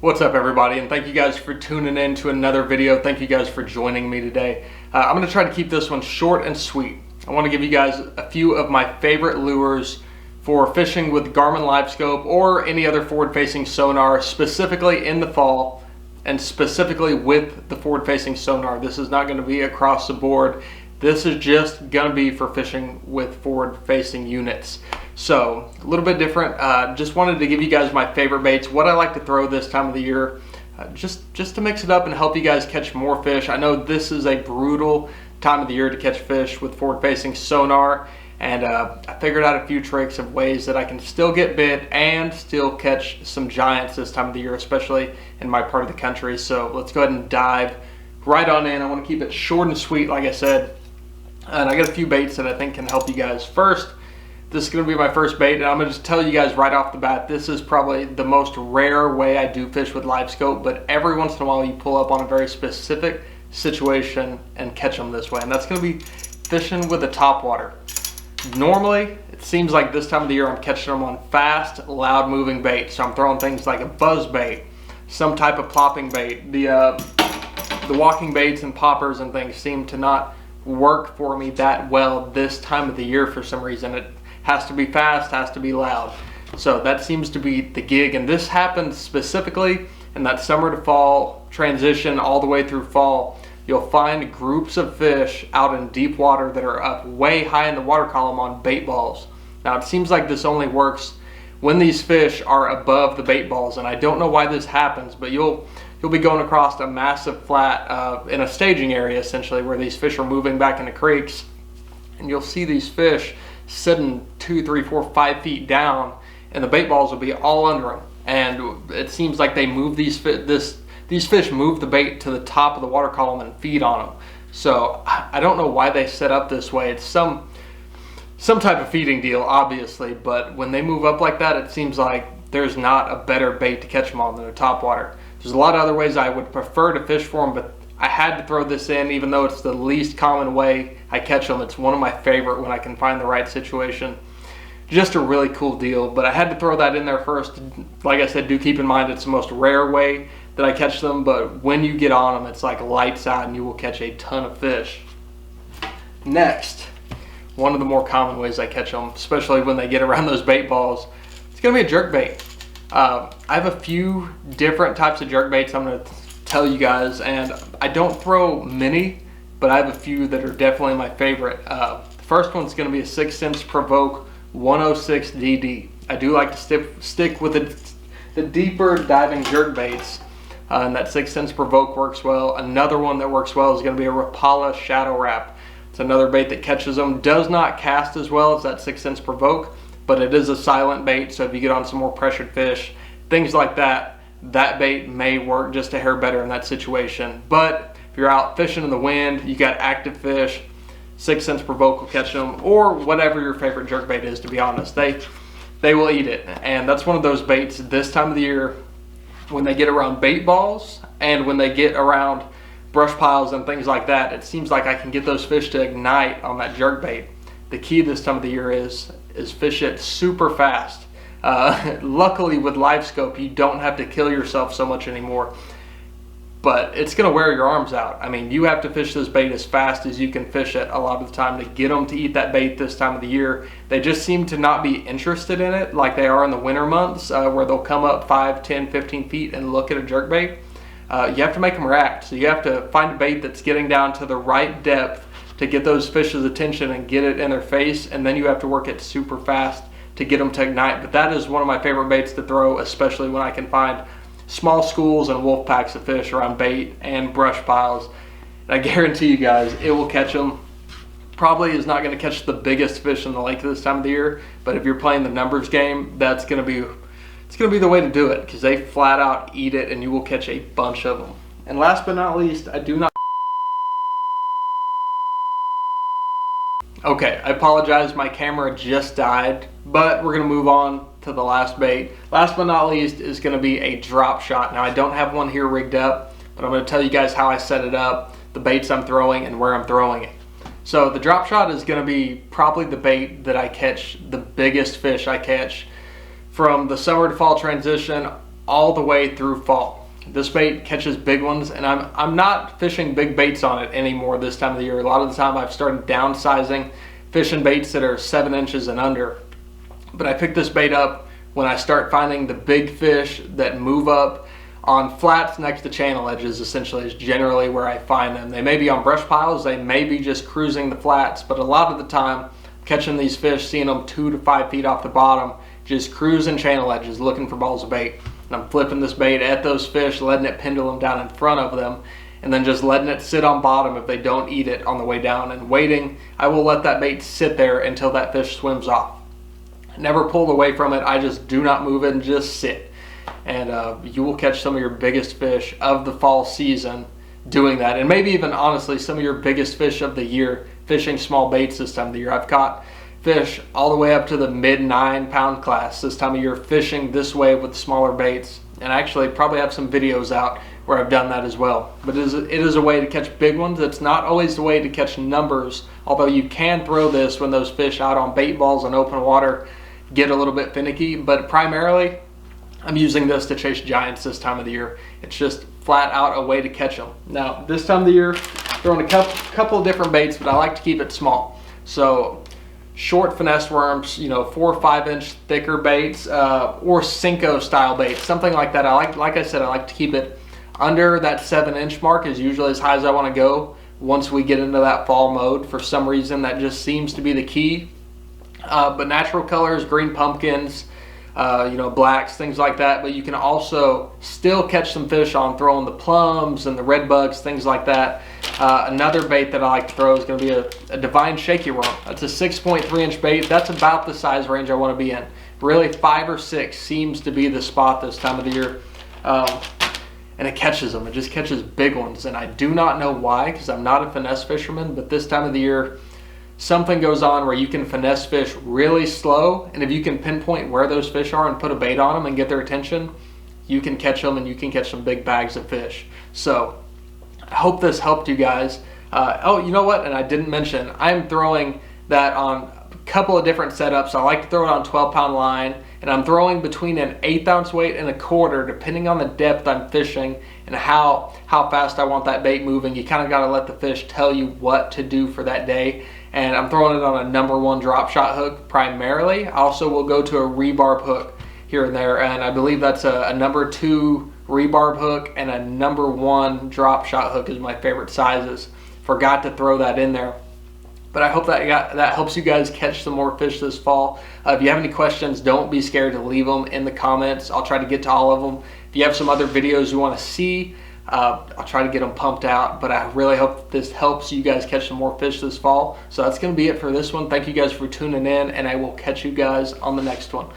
What's up, everybody, and thank you guys for tuning in to another video. Thank you guys for joining me today. I'm going to try to keep this one short and sweet. I want to give you guys a few of my favorite lures for fishing with Garmin LiveScope or any other forward-facing sonar, specifically in the fall and specifically with the forward-facing sonar. This is not going to be across the board. This is just going to be for fishing with forward-facing units. So a little bit different. Just wanted to give you guys my favorite baits, what I like to throw this time of the year, just to mix it up and help you guys catch more fish. I know this is a brutal time of the year to catch fish with forward-facing sonar, and I figured out a few tricks of ways that I can still get bit and still catch some giants this time of the year, especially in my part of the country. So let's go ahead and dive right on in. I want to keep it short and sweet, like I said, and I got a few baits that I think can help you guys. First, this is going to be my first bait, and I'm going to just tell you guys right off the bat, this is probably the most rare way I do fish with LiveScope, but every once in a while you pull up on a very specific situation and catch them this way, and that's going to be fishing with a topwater. Normally, it seems like this time of the year I'm catching them on fast, loud moving bait, so I'm throwing things like a buzz bait, some type of plopping bait. The walking baits and poppers and things seem to not work for me that well this time of the year for some reason. It has to be fast, has to be loud. So that seems to be the gig, and this happened specifically in that summer to fall transition all the way through fall. You'll find groups of fish out in deep water that are up way high in the water column on bait balls. Now it seems like this only works when these fish are above the bait balls, and I don't know why this happens, but you'll be going across a massive flat in a staging area essentially where these fish are moving back into creeks, and you'll see these fish sitting 2, 3, 4, 5 feet down, and the bait balls will be all under them, and it seems like they move these fish move the bait to the top of the water column and feed on them. So I don't know why they set up this way. It's some type of feeding deal, obviously, but when they move up like that, it seems like there's not a better bait to catch them on than a topwater. There's a lot of other ways I would prefer to fish for them, but I had to throw this in, even though it's the least common way I catch them. It's one of my favorite when I can find the right situation. Just a really cool deal, but I had to throw that in there first. Like I said, do keep in mind it's the most rare way that I catch them, but when you get on them, it's like lights out and you will catch a ton of fish. Next, one of the more common ways I catch them, especially when they get around those bait balls, it's gonna be a jerk bait. I have a few different types of jerk baits I'm gonna tell you guys, and I don't throw many, but I have a few that are definitely my favorite. The first one's gonna be a 6 Sense Provoke 106 DD. I do like to stick with the deeper diving jerk baits, and that 6 Sense Provoke works well. Another one that works well is gonna be a Rapala Shadow Wrap. It's another bait that catches them. Does not cast as well as that 6 Sense Provoke, but it is a silent bait, so if you get on some more pressured fish, things like that, that bait may work just a hair better in that situation. But if you're out fishing in the wind, you got active fish, 6 Sense Provoke will catch them, or whatever your favorite jerk bait is, to be honest. They will eat it, and that's one of those baits this time of the year when they get around bait balls and when they get around brush piles and things like that. It seems like I can get those fish to ignite on that jerk bait. The key this time of the year is fish it super fast. Luckily with LiveScope you don't have to kill yourself so much anymore, but it's gonna wear your arms out. I mean, you have to fish this bait as fast as you can fish it a lot of the time to get them to eat that bait this time of the year. They just seem to not be interested in it like they are in the winter months, where they'll come up 5, 10, 15 feet and look at a jerk bait. You have to make them react, so you have to find a bait that's getting down to the right depth to get those fish's attention and get it in their face, and then you have to work it super fast to get them to ignite. But that is one of my favorite baits to throw, especially when I can find small schools and wolf packs of fish around bait and brush piles. And I guarantee you guys, it will catch them. Probably is not going to catch the biggest fish in the lake this time of the year, but if you're playing the numbers game, it's going to be the way to do it, because they flat out eat it and you will catch a bunch of them. And last but not least, Okay, I apologize, my camera just died, but we're gonna move on to the last bait. Last but not least is gonna be a drop shot. Now I don't have one here rigged up, but I'm gonna tell you guys how I set it up, the baits I'm throwing, and where I'm throwing it. So the drop shot is gonna be probably the bait that I catch the biggest fish I catch from the summer to fall transition all the way through fall. This bait catches big ones, and I'm not fishing big baits on it anymore this time of the year. A lot of the time I've started downsizing, fishing baits that are 7 inches and under. But I picked this bait up when I start finding the big fish that move up on flats next to channel edges. Essentially is generally where I find them. They may be on brush piles, they may be just cruising the flats, but a lot of the time catching these fish, seeing them 2 to 5 feet off the bottom, just cruising channel edges looking for balls of bait. And I'm flipping this bait at those fish, letting it pendulum down in front of them, and then just letting it sit on bottom if they don't eat it on the way down, and waiting. I will let that bait sit there until that fish swims off. Never pulled away from it. I just do not move it and just sit. And you will catch some of your biggest fish of the fall season doing that, and maybe even honestly some of your biggest fish of the year fishing small baits this time of the year. I've caught fish all the way up to the mid 9-pound class this time of year fishing this way with smaller baits, and I actually probably have some videos out where I've done that as well. But it is a way to catch big ones. It's not always the way to catch numbers, although you can throw this when those fish out on bait balls in open water get a little bit finicky. But primarily I'm using this to chase giants this time of the year. It's just flat out a way to catch them. Now this time of the year, throwing a couple of different baits, but I like to keep it small. So short finesse worms, 4 or 5 inch thicker baits, or Cinco style baits, something like that. Like I said, I like to keep it under that 7-inch mark, is usually as high as I want to go once we get into that fall mode. For some reason that just seems to be the key. But natural colors, green pumpkins, blacks, things like that. But you can also still catch some fish on throwing the plums and the red bugs, things like that. Another bait that I like to throw is going to be a divine shaky worm. That's a 6.3 inch bait. That's about the size range I want to be in. Really 5 or 6 seems to be the spot this time of the year. And it catches them. It just catches big ones. And I do not know why, because I'm not a finesse fisherman, but this time of the year something goes on where you can finesse fish really slow, and if you can pinpoint where those fish are and put a bait on them and get their attention, you can catch them, and you can catch some big bags of fish. So I hope this helped you guys. Oh, you know what, and I didn't mention, I'm throwing that on a couple of different setups. I like to throw it on 12-pound line, and I'm throwing between an 1/8 ounce weight and a quarter, depending on the depth I'm fishing and how fast I want that bait moving. You kind of got to let the fish tell you what to do for that day. And I'm throwing it on a #1 drop shot hook primarily. I also will go to a rebarb hook here and there, and I believe that's a #2 rebarb hook, and a #1 drop shot hook is my favorite sizes. Forgot to throw that in there. But I hope that helps you guys catch some more fish this fall. If you have any questions, don't be scared to leave them in the comments. I'll try to get to all of them. If you have some other videos you want to see, I'll try to get them pumped out. But I really hope this helps you guys catch some more fish this fall. So that's going to be it for this one. Thank you guys for tuning in, and I will catch you guys on the next one.